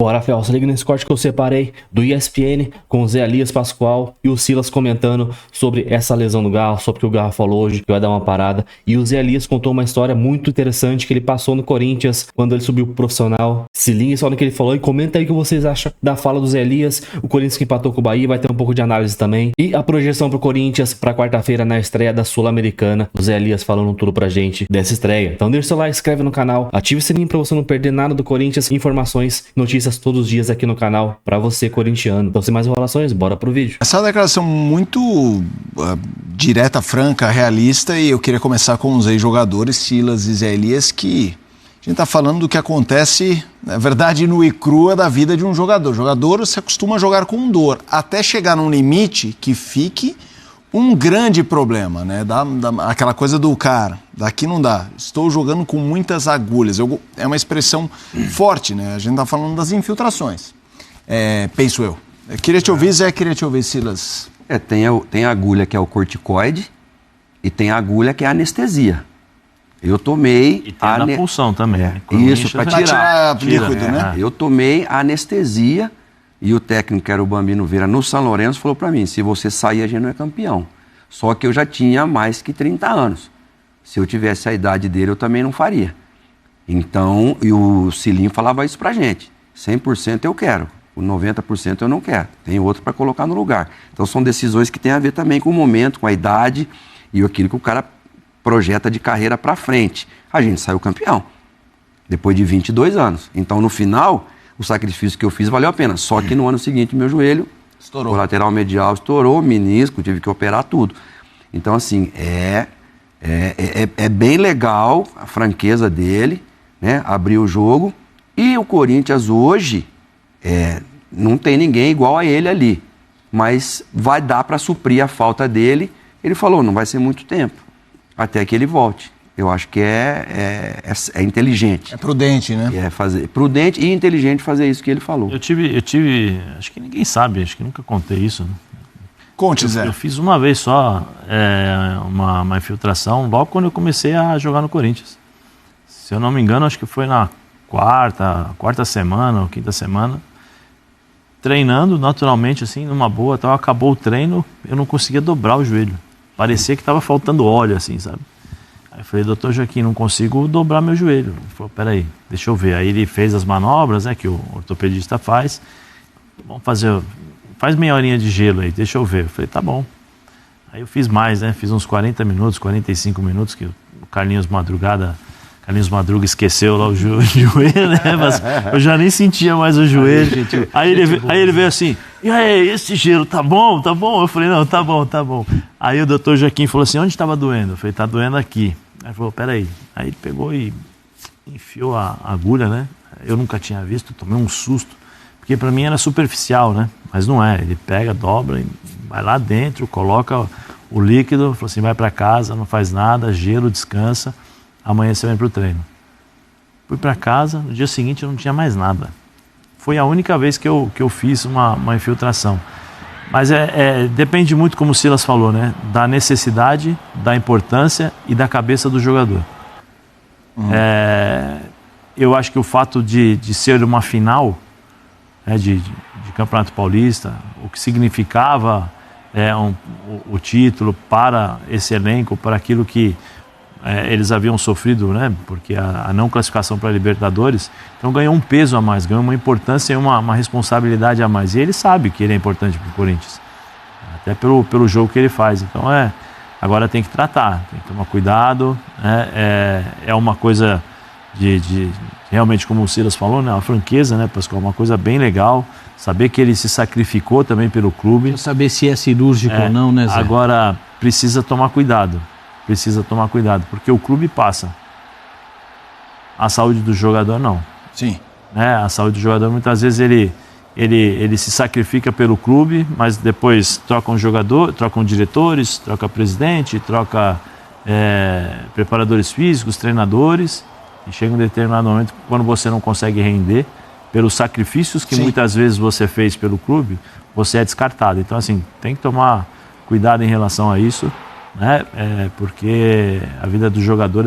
Bora, Fel, se liga nesse corte que eu separei do ESPN com o Zé Elias Pascoal e o Silas comentando sobre essa lesão do Garro, sobre o que o Garro falou hoje, que vai dar uma parada. E o Zé Elias contou uma história muito interessante que ele passou no Corinthians quando ele subiu pro profissional. Se liga só no que ele falou e comenta aí o que vocês acham da fala do Zé Elias. O Corinthians que empatou com o Bahia, vai ter um pouco de análise também. E a projeção pro Corinthians pra quarta-feira na estreia da Sul-Americana. O Zé Elias falando tudo pra gente dessa estreia. Então deixa o seu like, inscreve no canal, ative o sininho pra você não perder nada do Corinthians, informações, notícias todos os dias aqui no canal pra você corintiano. Então sem mais enrolações, bora pro vídeo. Essa é uma declaração muito direta, franca, realista, e eu queria começar com os ex-jogadores Silas e Zé Elias, que a gente tá falando do que acontece, na verdade, no e crua da vida de um jogador. O jogador se acostuma a jogar com dor, até chegar num limite que fique um grande problema, né? Aquela coisa do cara, daqui não dá, estou jogando com muitas agulhas. É uma expressão forte, né? A gente tá falando das infiltrações, penso eu. Queria te ouvir, Zé, queria te ouvir, Silas. Tem a agulha que é o corticoide e tem a agulha que é a anestesia. Eu tomei... E tem na pulsão também. Isso, para tirar líquido, né? Eu tomei a anestesia. E o técnico, que era o Bambino Veira, no São Lourenço, falou para mim, se você sair, a gente não é campeão. Só que eu já tinha mais que 30 anos. Se eu tivesse a idade dele, eu também não faria. Então, e o Cilinho falava isso pra gente. 100% eu quero, o 90% eu não quero. Tem outro para colocar no lugar. Então, são decisões que têm a ver também com o momento, com a idade e aquilo que o cara projeta de carreira para frente. A gente saiu campeão, depois de 22 anos. Então, no final... O sacrifício que eu fiz valeu a pena. Só que no ano seguinte, meu joelho estourou. O lateral medial estourou, menisco, tive que operar tudo. Então, assim, é bem legal a franqueza dele, né? Abrir o jogo. E o Corinthians hoje, não tem ninguém igual a ele ali. Mas vai dar para suprir a falta dele. Ele falou, não vai ser muito tempo, até que ele volte. Eu acho que é inteligente. É prudente, né? Prudente e inteligente fazer isso que ele falou. Eu tive, acho que ninguém sabe, acho que nunca contei isso. Né? Conte, Zé. Eu fiz uma vez só uma infiltração, logo quando eu comecei a jogar no Corinthians. Se eu não me engano, acho que foi na quarta semana ou quinta semana. Treinando naturalmente, assim, numa boa, tal, acabou o treino, eu não conseguia dobrar o joelho. Parecia que estava faltando óleo, assim, sabe? Aí eu falei, doutor Joaquim, não consigo dobrar meu joelho. Ele falou, peraí, deixa eu ver. Aí ele fez as manobras, né, que o ortopedista faz. Vamos fazer, faz meia horinha de gelo aí, deixa eu ver. Eu falei, tá bom. Aí eu fiz mais, né, fiz uns 40 minutos, 45 minutos, que o Carlinhos Madruga esqueceu lá o joelho, né, mas eu já nem sentia mais o joelho. Aí ele veio assim, e aí, esse gelo, tá bom? Tá bom? Eu falei, não, tá bom, tá bom. Aí o doutor Joaquim falou assim, onde estava doendo? Eu falei, tá doendo aqui. Aí ele falou, peraí. Aí ele pegou e enfiou a agulha, né? Eu nunca tinha visto, tomei um susto, porque pra mim era superficial, né? Mas não é, ele pega, dobra, e vai lá dentro, coloca o líquido, falou assim, vai pra casa, não faz nada, gelo, descansa, amanhã você vem pro treino. Fui pra casa, no dia seguinte eu não tinha mais nada. Foi a única vez que eu fiz uma infiltração. Mas depende muito, como o Silas falou, né? Da necessidade, da importância e da cabeça do jogador. Eu acho que o fato de ser uma final, né, de Campeonato Paulista, o que significava o título para esse elenco, para aquilo que eles haviam sofrido, né? Porque a não classificação para a Libertadores, então ganhou um peso a mais, ganhou uma importância e uma responsabilidade a mais. E ele sabe que ele é importante para o Corinthians, até pelo jogo que ele faz. Então agora tem que tratar, tem que tomar cuidado. É uma coisa de realmente, como o Silas falou, né? Uma franqueza, né, Pascoal? Uma coisa bem legal. Saber que ele se sacrificou também pelo clube. Pra saber se é cirúrgico ou não, né, Zé? Agora precisa tomar cuidado. Porque o clube passa. A saúde do jogador não. Sim. A saúde do jogador, muitas vezes ele se sacrifica pelo clube, mas depois troca um jogador, troca diretores, troca presidente, troca preparadores físicos, treinadores, e chega um determinado momento quando você não consegue render, pelos sacrifícios que muitas vezes você fez pelo clube, você é descartado. Então, assim, tem que tomar cuidado em relação a isso. né? Porque a vida do jogador,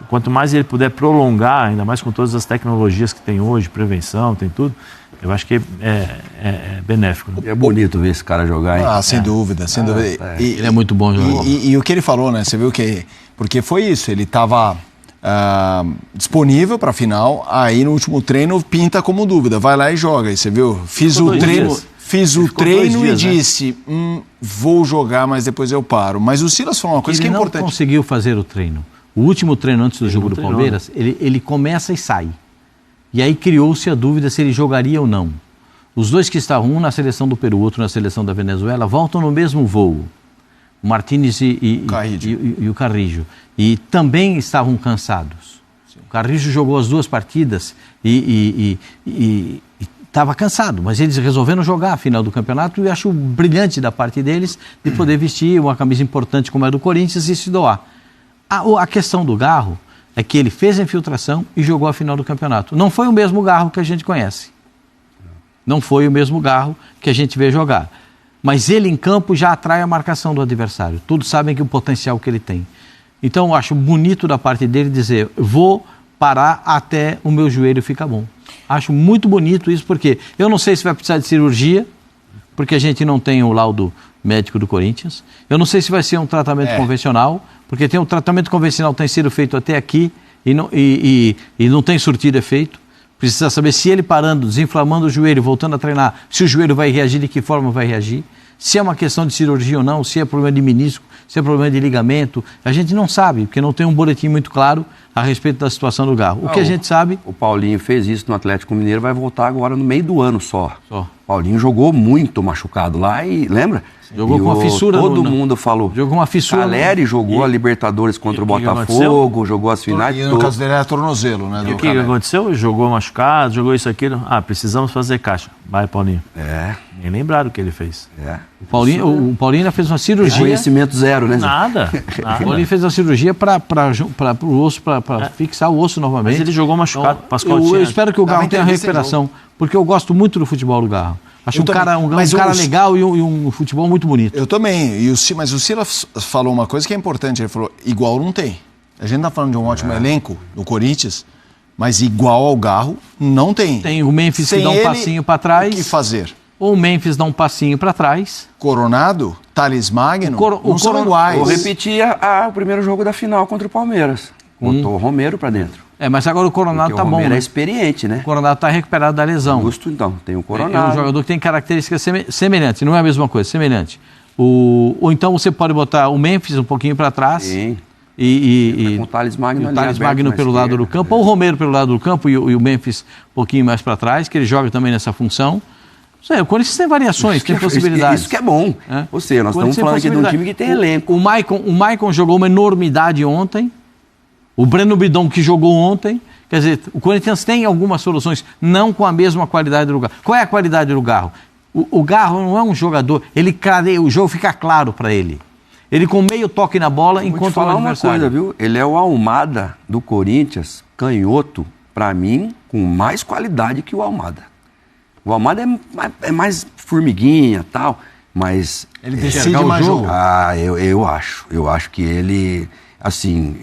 quanto mais ele puder prolongar, ainda mais com todas as tecnologias que tem hoje, prevenção, tem tudo, eu acho que é benéfico. Né? É bonito ver esse cara jogar, hein? Sem dúvida, sem dúvida. Ele é muito bom jogador. E o que ele falou, né? Você viu que... Porque foi isso, ele estava disponível para a final, aí no último treino pinta como dúvida, vai lá e joga. Aí você viu? Fiz o treino e disse, vou jogar, mas depois eu paro. Mas o Silas falou uma coisa que é importante. Ele não conseguiu fazer o treino. O último treino antes do jogo do Palmeiras, ele começa e sai. E aí criou-se a dúvida se ele jogaria ou não. Os dois que estavam, um na seleção do Peru, outro na seleção da Venezuela, voltam no mesmo voo. O Martínez e o Carrillo. E também estavam cansados. Sim. O Carrillo jogou as 2 partidas e estava cansado, mas eles resolveram jogar a final do campeonato e acho brilhante da parte deles de poder vestir uma camisa importante como a do Corinthians e se doar. A questão do Garro é que ele fez a infiltração e jogou a final do campeonato. Não foi o mesmo Garro que a gente conhece. Não foi o mesmo Garro que a gente vê jogar. Mas ele em campo já atrai a marcação do adversário. Todos sabem que o potencial que ele tem. Então eu acho bonito da parte dele dizer, vou parar até o meu joelho ficar bom. Acho muito bonito isso, porque eu não sei se vai precisar de cirurgia, porque a gente não tem o laudo médico do Corinthians. Eu não sei se vai ser um tratamento convencional, porque tem um tratamento convencional que tem sido feito até aqui e não tem surtido efeito. Precisa saber se ele parando, desinflamando o joelho, voltando a treinar, se o joelho vai reagir, de que forma vai reagir. Se é uma questão de cirurgia ou não, se é problema de menisco, se é problema de ligamento. A gente não sabe, porque não tem um boletim muito claro a respeito da situação do Garro. O que a gente sabe... O Paulinho fez isso no Atlético Mineiro, vai voltar agora no meio do ano só. O Paulinho jogou muito machucado lá e, lembra? Jogou com uma fissura. Todo mundo falou. Jogou com uma fissura. Caleri jogou a Libertadores contra o Botafogo, jogou as finais. E no caso dele era tornozelo, né? E o que aconteceu? Jogou machucado, jogou isso, aquilo. Precisamos fazer caixa. Vai, Paulinho. Nem lembraram o que ele fez. O Paulinho ainda fez uma cirurgia. Conhecimento zero, né? Nada. O Paulinho fez uma cirurgia para o osso, para fixar o osso novamente. Mas ele jogou machucado. Então, eu espero que o Garro tenha recuperação, porque eu gosto muito do futebol do Garro. Acho um cara legal e um futebol muito bonito. Eu também. Mas o Silas falou uma coisa que é importante. Ele falou, igual não tem. A gente tá falando de um ótimo elenco no Corinthians, mas igual ao Garro não tem. Tem o Memphis que dá um passinho para trás. O que fazer? Ou o Memphis dá um passinho para trás. Coronado, Thales Magno, não são iguais. Vou repetir o primeiro jogo da final contra o Palmeiras. Botou o Romero para dentro. Mas agora o Coronado tá bom, né? O Romero é experiente, né? O Coronado tá recuperado da lesão. Justo, então. Tem o Coronado. É um jogador que tem características semelhantes, não é a mesma coisa, semelhante. Ou então você pode botar o Memphis um pouquinho para trás. Sim. Com o Thales Magno, o Thales Magno pelo lado do campo, ou o Romero pelo lado do campo e o Memphis um pouquinho mais para trás, que ele joga também nessa função. O Corinthians tem variações, tem possibilidades. Isso que é bom. Ou seja, nós estamos falando aqui de um time que tem elenco. O Maicon jogou uma enormidade ontem. O Breno Bidon que jogou ontem. Quer dizer, o Corinthians tem algumas soluções, não com a mesma qualidade do Garro. Qual é a qualidade do Garro? O Garro não é um jogador, ele clareia, o jogo fica claro para ele. Ele com meio toque na bola encontra o adversário. Vou te falar uma coisa, viu? Ele é o Almada do Corinthians, canhoto, para mim, com mais qualidade que o Almada. O Almada é mais formiguinha e tal, mas... Ele decide mais jogo. Eu acho que ele... Assim,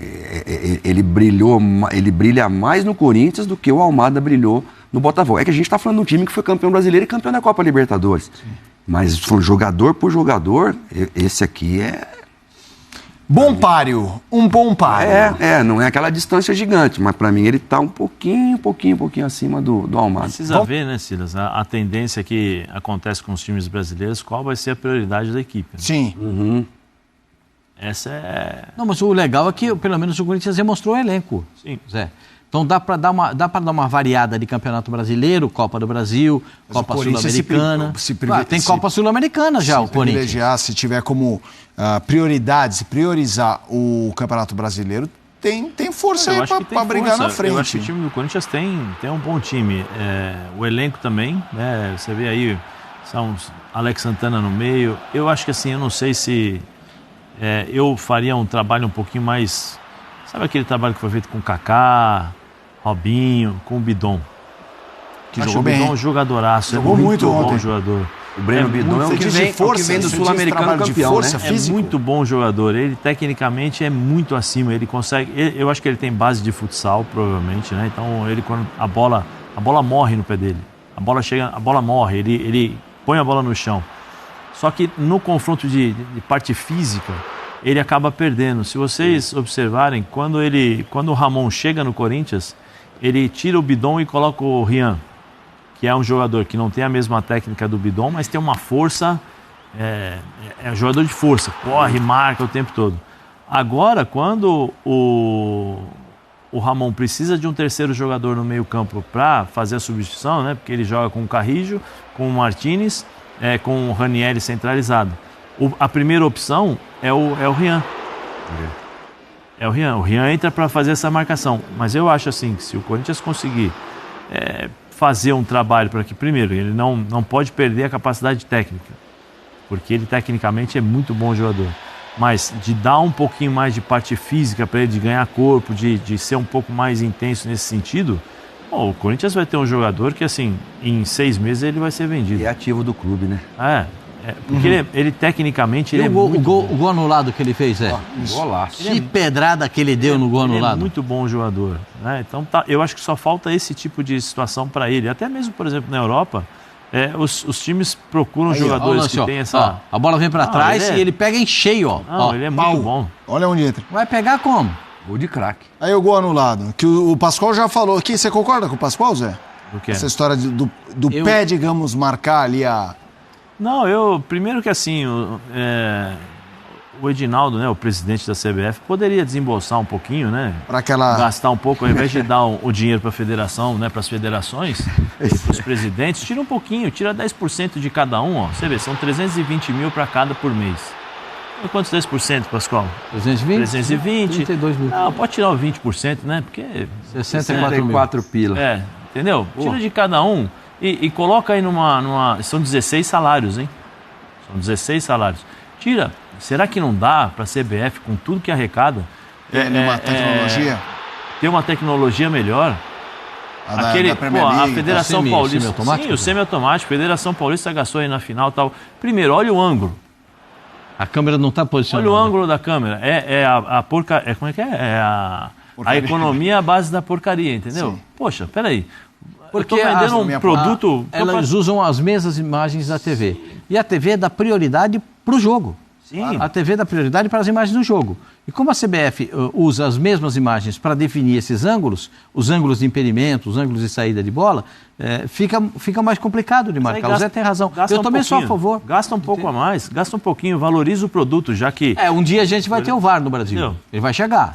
ele brilha mais no Corinthians do que o Almada brilhou no Botafogo. É que a gente está falando de um time que foi campeão brasileiro e campeão da Copa Libertadores. Sim. Mas jogador por jogador, esse aqui é... Bom páreo, um bom páreo. Não é aquela distância gigante, mas para mim ele está um pouquinho acima do Almada. Precisa ver, né, Silas, a tendência que acontece com os times brasileiros, qual vai ser a prioridade da equipe. Né? Sim. Uhum. Essa é... Não, mas o legal é que, pelo menos, o Corinthians demonstrou o elenco. Sim. Zé. Então dá para dar uma variada de Campeonato Brasileiro, Copa do Brasil, mas Copa Sul-Americana. Tem Copa Sul-Americana já, o Corinthians. Se tiver como prioridade, se priorizar o Campeonato Brasileiro, tem força aí para brigar na frente. Eu acho que o time do Corinthians tem um bom time. O elenco também, né? Você vê aí, são Alex Santana no meio. Eu acho que assim, eu não sei se... eu faria um trabalho um pouquinho mais... Sabe aquele trabalho que foi feito com o Kaká, Robinho, com o Bidon? Que jogou bem. O Bidon é um jogadoraço. Jogou muito bom ontem. Jogador. O Breno Bidon é o que vem do Sul-Americano campeão, né? É muito bom jogador. Ele, tecnicamente, é muito acima. Ele consegue... Eu acho que ele tem base de futsal, provavelmente, né? Então, ele, quando a bola morre no pé dele. A bola chega, a bola morre. Ele põe a bola no chão. Só que no confronto de parte física, ele acaba perdendo. Se vocês observarem, quando o Ramon chega no Corinthians, ele tira o Bidon e coloca o Rian, que é um jogador que não tem a mesma técnica do Bidon, mas tem uma força, é um jogador de força, corre, marca o tempo todo. Agora, quando o Ramon precisa de um terceiro jogador no meio campo para fazer a substituição, né, porque ele joga com o Carrijo, com o Martinez, com o Ranieri centralizado. A primeira opção é o Rian. É o Rian. O Rian entra para fazer essa marcação. Mas eu acho assim, que se o Corinthians conseguir fazer um trabalho para que, primeiro, ele não pode perder a capacidade técnica, porque ele tecnicamente é muito bom jogador, mas de dar um pouquinho mais de parte física para ele, de ganhar corpo, de ser um pouco mais intenso nesse sentido, o Corinthians vai ter um jogador que, assim, em 6 meses ele vai ser vendido. E é ativo do clube, né? Porque ele tecnicamente... O gol anulado que ele fez, Golaço. Que pedrada que ele deu no gol anulado. Ele é muito bom jogador, né? Então eu acho que só falta esse tipo de situação para ele. Até mesmo, por exemplo, na Europa, os times procuram jogadores que têm essa... a bola vem para trás e ele pega em cheio, ele é muito bom. Olha onde entra. Vai pegar como? Gol de craque. Aí o gol anulado, que o Pascoal já falou aqui. Você concorda com o Pascoal, Zé? Do quê? Essa história do pé, digamos, marcar ali a... Não, primeiro que assim, o Edinaldo, né, o presidente da CBF, poderia desembolsar um pouquinho, né? Para aquela... Gastar um pouco, ao invés de dar o dinheiro para a federação, né, para as federações, para os presidentes, tira um pouquinho, tira 10% de cada um, Você vê, são 320 mil para cada por mês. E quantos 10%, Pascoal? 320? 320. 32 mil. Não, pode tirar o 20%, né? Porque... 64 pila. Entendeu? Tira de cada um. E coloca aí numa... São 16 salários, hein? São 16 salários. Tira. Será que não dá para a CBF, com tudo que arrecada... uma tecnologia? Ter uma tecnologia melhor? A Federação Paulista... Sim, o semiautomático. A Federação Paulista gastou aí na final e tal. Primeiro, olha o ângulo. A câmera não está posicionada. Olha o ângulo da câmera. Como é que é? É a economia à base da porcaria, entendeu? Sim. Poxa, peraí. Porque eu tô vendendo um produto... Elas usam as mesmas imagens da TV. E a TV dá prioridade para o jogo. Sim. A TV dá prioridade para as imagens do jogo. E como a CBF usa as mesmas imagens para definir esses ângulos, os ângulos de impedimento, os ângulos de saída de bola, fica mais complicado de marcar. O Zé tem razão. Eu também sou a favor. Gasta um pouco a mais, gasta um pouquinho, valoriza o produto, já que... Um dia a gente vai ter o VAR no Brasil. Entendeu? Ele vai chegar.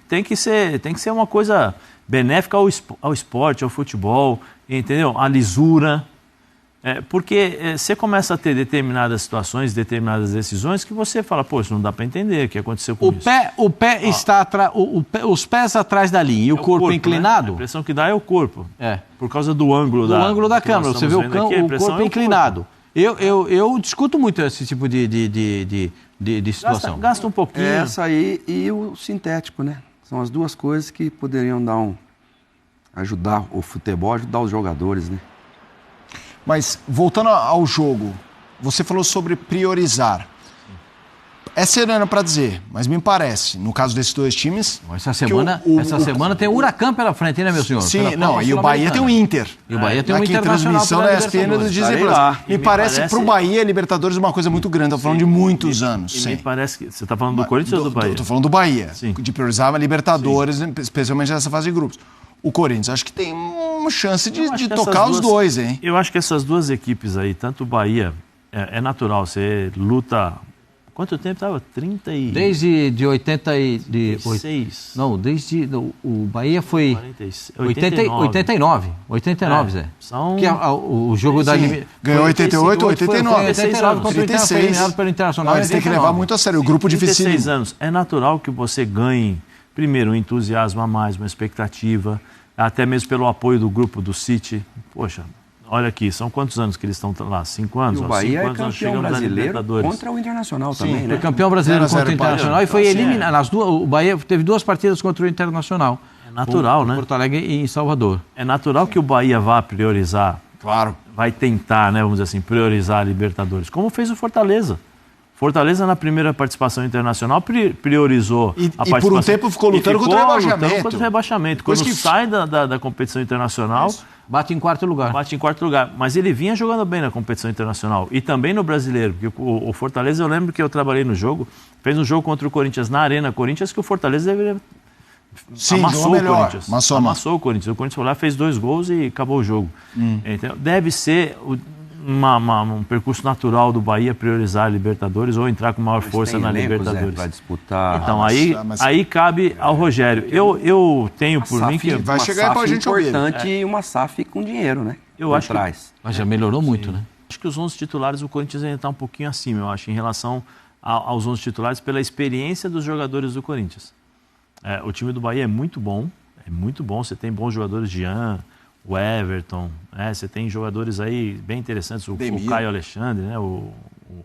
Tem que ser uma coisa benéfica ao esporte, ao futebol, entendeu? A lisura. Porque você começa a ter determinadas situações, determinadas decisões que você fala, poxa, não dá para entender o que aconteceu com isso. O pé está os pés atrás da linha e o corpo inclinado. Né? A impressão que dá é o corpo. Por causa do ângulo da câmera. Você vê o corpo inclinado. Eu discuto muito esse tipo de situação. Gasta um pouquinho. Essa aí e o sintético, né? São as duas coisas que poderiam ajudar o futebol, ajudar os jogadores, né? Mas, voltando ao jogo, você falou sobre priorizar. É sereno para dizer, mas me parece, no caso desses dois times... Essa semana tem o Huracan pela frente, né, meu senhor? Sim, e o Bahia tem o Inter. E o Bahia tem o Internacional. Aqui em transmissão da ESPN do Disney Plus. Me parece para o Bahia, Libertadores, uma coisa muito grande. Estou falando de muitos anos. Me parece que... Você está falando do Corinthians ou do Bahia? Estou falando do Bahia. Sim. De priorizar a Libertadores, especialmente nessa fase de grupos. O Corinthians, acho que tem uma chance de tocar os dois, hein? Eu acho que essas duas equipes aí, tanto o Bahia, é natural, você luta... Quanto tempo estava? 30 e... Desde 86. Não, desde... O Bahia foi... 89, Zé. São... Que o jogo da... Ganhou 88, 89. 89 contra o Internacional, foi eliminado pelo Internacional. Mas tem que levar muito a sério. O grupo difícil. 36 anos. É natural que você ganhe, primeiro, um entusiasmo a mais, uma expectativa, até mesmo pelo apoio do grupo do City. Poxa... Olha aqui, são quantos anos que eles estão lá? 5 anos? E o Bahia 5 anos campeão brasileiro contra o Internacional também, né? Foi campeão brasileiro contra o Internacional e foi eliminado. O Bahia teve 2 partidas contra o Internacional. É natural, né? Porto Alegre e em Salvador. É natural que o Bahia vá priorizar. Claro. vai tentar, né, vamos dizer assim, priorizar a Libertadores, como fez o Fortaleza. Fortaleza, na primeira participação internacional, priorizou a participação. E por um tempo ficou lutando contra o rebaixamento. Quando sai da competição internacional... Bate em quarto lugar. Mas ele vinha jogando bem na competição internacional e também no brasileiro. Porque o Fortaleza, eu lembro que eu trabalhei no jogo, fez um jogo contra o Corinthians na Arena Corinthians, que o Fortaleza deveria... Sim, amassou o Corinthians. Amassou o Corinthians. O Corinthians foi lá, fez 2 gols e acabou o jogo. Então, deve ser um percurso natural do Bahia priorizar a Libertadores ou entrar com maior força na Libertadores. Para disputar. Então, aí cabe ao Rogério. Eu tenho por mim que... Vai chegar pra gente importante e uma SAF com dinheiro, né? Eu acho que... Mas já melhorou muito, né? Acho que os 11 titulares, o Corinthians ainda está um pouquinho acima, eu acho, em relação aos 11 titulares, pela experiência dos jogadores do Corinthians. O time do Bahia é muito bom. Você tem bons jogadores, Jean, o Everton, você tem jogadores aí bem interessantes, o Caio Alexandre, né, o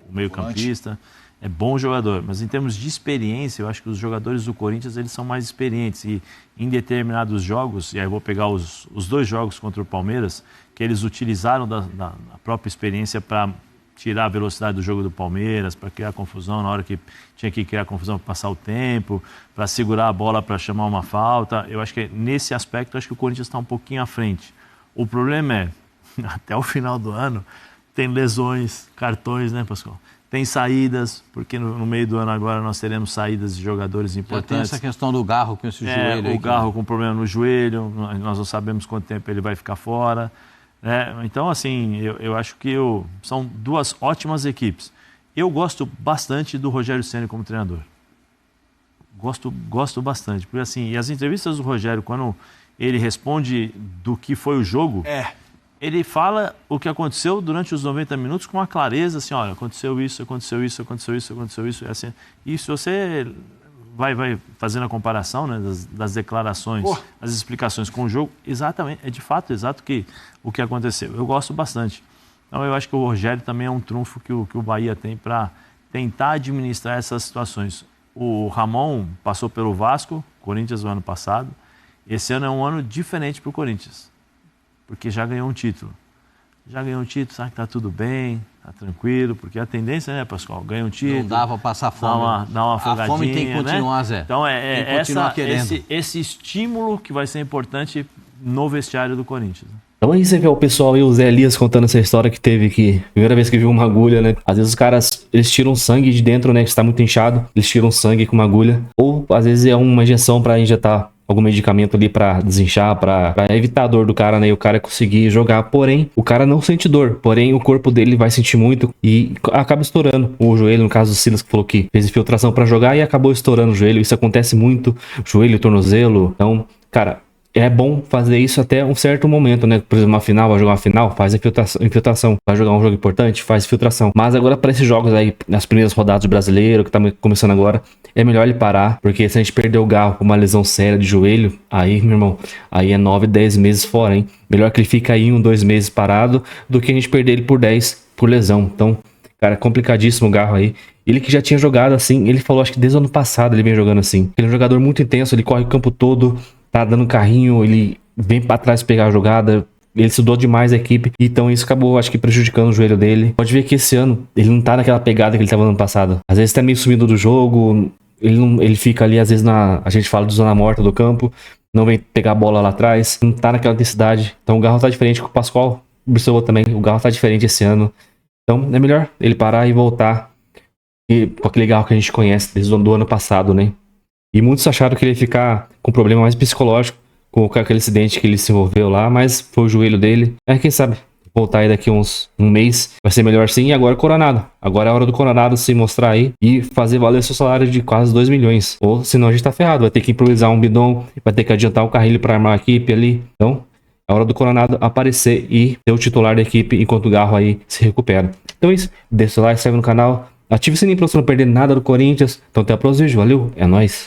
meio-campista, é bom jogador, mas em termos de experiência, eu acho que os jogadores do Corinthians eles são mais experientes e em determinados jogos, e aí eu vou pegar os 2 jogos contra o Palmeiras, que eles utilizaram da própria experiência para tirar a velocidade do jogo do Palmeiras, para criar confusão na hora que tinha que criar confusão para passar o tempo, para segurar a bola para chamar uma falta. Eu acho que nesse aspecto, acho que o Corinthians está um pouquinho à frente. O problema é, até o final do ano, tem lesões, cartões, né, Pascoal? Tem saídas, porque no meio do ano agora nós teremos saídas de jogadores importantes. Já tem essa questão do Garro com esse joelho. O Garro com problema no joelho, nós não sabemos quanto tempo ele vai ficar fora. Então, assim, eu acho que são 2 ótimas equipes. Eu gosto bastante do Rogério Ceni como treinador. Gosto bastante. Porque, assim, e as entrevistas do Rogério, quando ele responde do que foi o jogo, ele fala o que aconteceu durante os 90 minutos com uma clareza, assim, olha, aconteceu isso. Assim, e se você vai fazendo a comparação, né, das declarações, as explicações com o jogo, exatamente, exato o que aconteceu. Eu gosto bastante. Então eu acho que o Rogério também é um trunfo que o Bahia tem para tentar administrar essas situações. O Ramon passou pelo Vasco, Corinthians no ano passado. Esse ano é um ano diferente para o Corinthians, porque já ganhou um título. Sabe que está tudo bem, está tranquilo, porque a tendência, né, Pascoal, ganha um título. Não dá para passar fome. Dá uma afogadinha, a fome tem que continuar, né? Zé. Então esse estímulo que vai ser importante no vestiário do Corinthians. Então aí você vê o pessoal e o Zé Elias contando essa história que teve que... Primeira vez que viu uma agulha, né? Às vezes os caras, eles tiram sangue de dentro, né? Que está muito inchado, eles tiram sangue com uma agulha. Ou às vezes é uma injeção para injetar algum medicamento ali pra desinchar, pra evitar a dor do cara, né? E o cara conseguir jogar. Porém, o cara não sente dor. Porém, o corpo dele vai sentir muito e acaba estourando o joelho. No caso do Silas, que falou que fez infiltração pra jogar e acabou estourando o joelho. Isso acontece muito. Joelho, tornozelo. Então, cara, é bom fazer isso até um certo momento, né? Por exemplo, uma final, vai jogar uma final, faz infiltração. Vai jogar um jogo importante, faz infiltração. Mas agora, para esses jogos aí, nas primeiras rodadas do brasileiro, que tá começando agora, é melhor ele parar, porque se a gente perder o Garro com uma lesão séria de joelho, aí, meu irmão, aí é 9, 10 meses fora, hein? Melhor que ele fique aí 1, 2 meses parado, do que a gente perder ele por 10 por lesão. Então, cara, complicadíssimo o Garro aí. Ele que já tinha jogado assim, ele falou, acho que desde o ano passado ele vem jogando assim. Ele é um jogador muito intenso, ele corre o campo todo, tá dando carrinho, ele vem pra trás pegar a jogada, ele estudou demais a equipe, então isso acabou, acho que, prejudicando o joelho dele. Pode ver que esse ano ele não tá naquela pegada que ele tava no ano passado. Às vezes tá meio sumido do jogo, ele fica ali, às vezes, a gente fala de zona morta do campo, não vem pegar a bola lá atrás, não tá naquela intensidade. Então o Garro tá diferente, com o Pascoal observou também, o Garro tá diferente esse ano. Então é melhor ele parar e voltar com aquele Garro que a gente conhece desde o ano passado, né? E muitos acharam que ele ia ficar com problema mais psicológico com aquele acidente que ele se envolveu lá, mas foi o joelho dele. Quem sabe voltar aí daqui um mês vai ser melhor sim. E agora o Coronado. Agora é a hora do Coronado se mostrar aí e fazer valer seu salário de quase 2 milhões. Ou senão a gente tá ferrado. Vai ter que improvisar um bidon, vai ter que adiantar um carrilho para armar a equipe ali. Então é a hora do Coronado aparecer e ser o titular da equipe enquanto o Garro aí se recupera. Então é isso. Deixa o like, se inscreve no canal. Ative o sininho pra você não perder nada do Corinthians. Então até o próximo vídeo. Valeu, é nóis.